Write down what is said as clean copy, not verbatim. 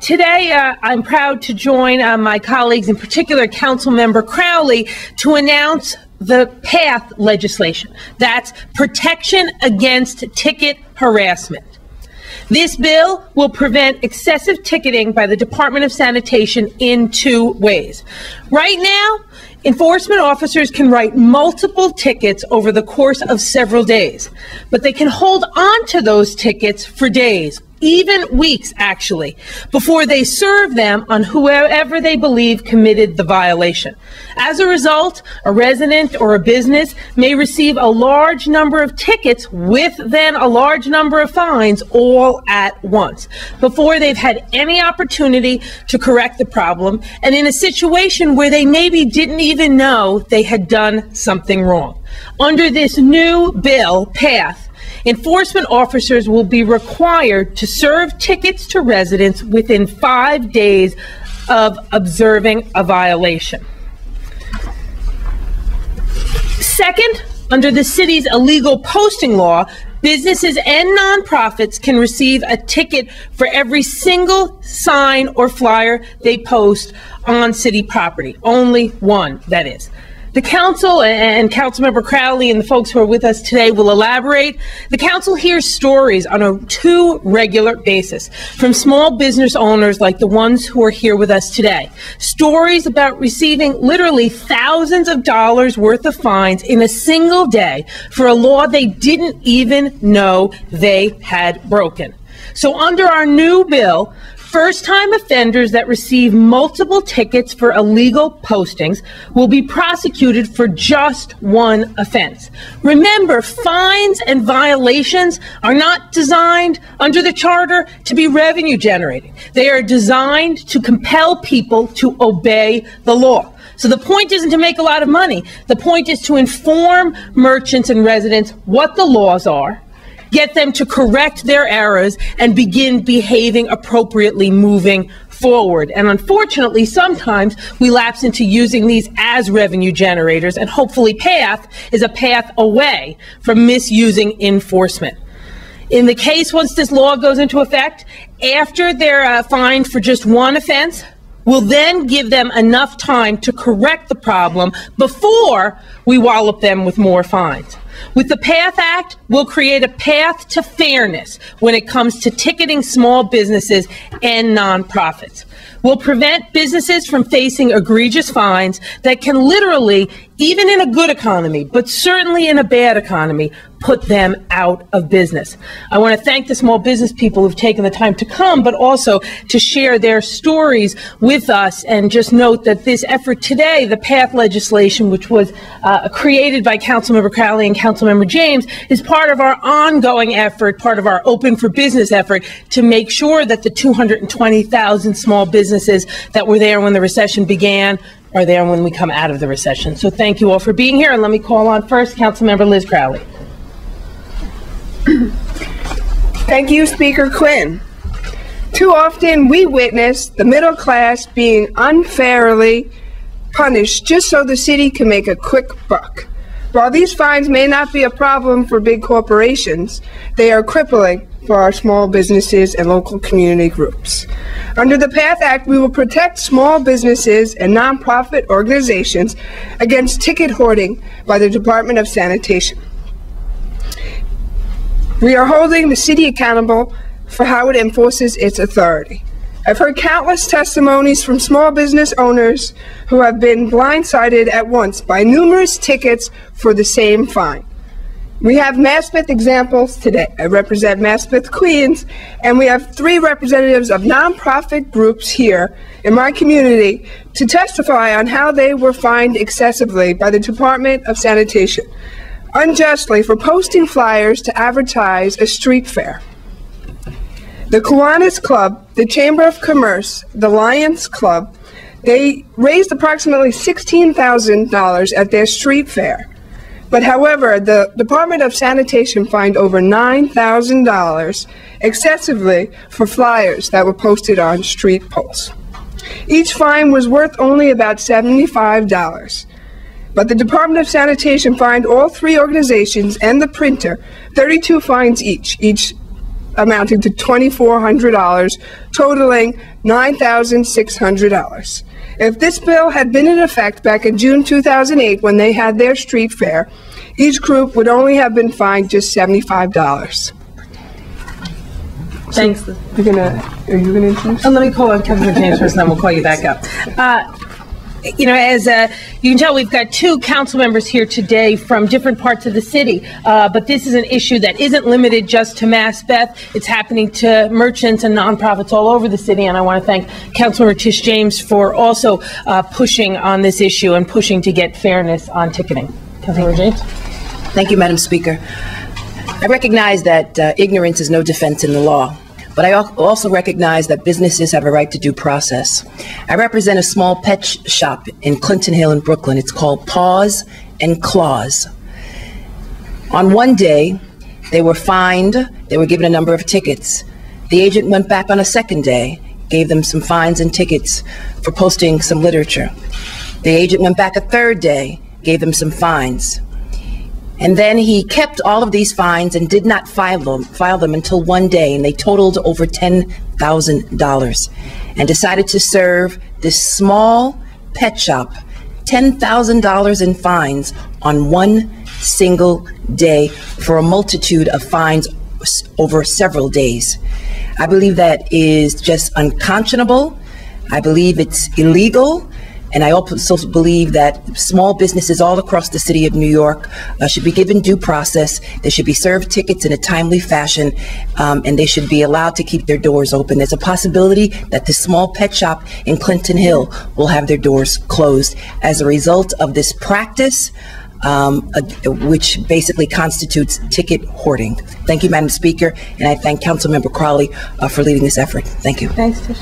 Today, I'm proud to join my colleagues, in particular Council Member Crowley, to announce the PATH legislation. That's Protection Against Ticket Harassment. This bill will prevent excessive ticketing by the Department of Sanitation in two ways. Right now, enforcement officers can write multiple tickets over the course of several days, but they can hold on to those tickets for days, even weeks actually, before they serve them on whoever they believe committed the violation. As a result, a resident or a business may receive a large number of tickets with then a large number of fines all at once, before they've had any opportunity to correct the problem, and in a situation where they maybe didn't even know they had done something wrong. Under this new bill, PATH, enforcement officers will be required to serve tickets to residents within 5 days of observing a violation. Second, under the city's illegal posting law, businesses and nonprofits can receive a ticket for every single sign or flyer they post on city property. Only one, that is. The council and Councilmember Crowley and the folks who are with us today will elaborate. The council hears stories on a regular basis from small business owners like the ones who are here with us today. Stories about receiving literally thousands of dollars worth of fines in a single day for a law they didn't even know they had broken. So under our new bill, first-time offenders that receive multiple tickets for illegal postings will be prosecuted for just one offense. Remember, fines and violations are not designed under the charter to be revenue generating. They are designed to compel people to obey the law. So the point isn't to make a lot of money. The point is to inform merchants and residents what the laws are, get them to correct their errors, and begin behaving appropriately moving forward. And unfortunately, sometimes we lapse into using these as revenue generators, and hopefully PATH is a path away from misusing enforcement. In the case, once this law goes into effect, after they're fined for just one offense, we'll then give them enough time to correct the problem before we wallop them with more fines. With the PATH Act, we'll create a path to fairness when it comes to ticketing small businesses and nonprofits. We'll prevent businesses from facing egregious fines that can literally, even in a good economy, but certainly in a bad economy, put them out of business. I want to thank the small business people who've taken the time to come, but also to share their stories with us, and just note that this effort today, the PATH legislation, which was created by Councilmember Crowley and Councilmember James, is part of our ongoing effort, part of our Open for Business effort, to make sure that the 220,000 small businesses that were there when the recession began are there when we come out of the recession. So thank you all for being here, and let me call on first Councilmember Liz Crowley. Thank you, Speaker Quinn. Too often we witness the middle class being unfairly punished just so the city can make a quick buck. While these fines may not be a problem for big corporations, they are crippling for our small businesses and local community groups. Under the PATH Act, we will protect small businesses and nonprofit organizations against ticket hoarding by the Department of Sanitation. We are holding the city accountable for how it enforces its authority. I've heard countless testimonies from small business owners who have been blindsided at once by numerous tickets for the same fine. We have Maspeth examples today. I represent Maspeth Queens, and we have 3 representatives of nonprofit groups here in my community to testify on how they were fined excessively by the Department of Sanitation, unjustly, for posting flyers to advertise a street fair. The Kiwanis Club, the Chamber of Commerce, the Lions Club, they raised approximately $16,000 at their street fair. But however, the Department of Sanitation fined over $9,000 excessively for flyers that were posted on street poles. Each fine was worth only about $75. But the Department of Sanitation fined all 3 organizations and the printer 32 fines each amounting to $2,400, totaling $9,600. If this bill had been in effect back in June 2008 when they had their street fair, each group would only have been fined just $75. Thanks. Are you gonna introduce? Let me call on Councilman James first, and then we'll call you back up. You know, as you can tell, we've got two council members here today from different parts of the city, but this is an issue that isn't limited just to Mass Beth. It's happening to merchants and nonprofits all over the city, and I want to thank Councilmember Letitia James for also pushing on this issue and pushing to get fairness on ticketing. Councilmember James. Thank you, Madam Speaker. I recognize that ignorance is no defense in the law. But I also recognize that businesses have a right to due process. I represent a small pet shop in Clinton Hill in Brooklyn. It's called Paws and Claws. On one day, they were fined. They were given a number of tickets. The agent went back on a second day, gave them some fines and tickets for posting some literature. The agent went back a third day, gave them some fines. And then he kept all of these fines and did not file them until one day, and they totaled over $10,000, and decided to serve this small pet shop $10,000 in fines on one single day for a multitude of fines over several days. I believe that is just unconscionable. I believe it's illegal. And I also believe that small businesses all across the city of New York should be given due process. They should be served tickets in a timely fashion, and they should be allowed to keep their doors open. There's a possibility that the small pet shop in Clinton Hill will have their doors closed as a result of this practice, which basically constitutes ticket hoarding. Thank you, Madam Speaker, and I thank Councilmember Crowley for leading this effort. Thank you. Thanks, Tish.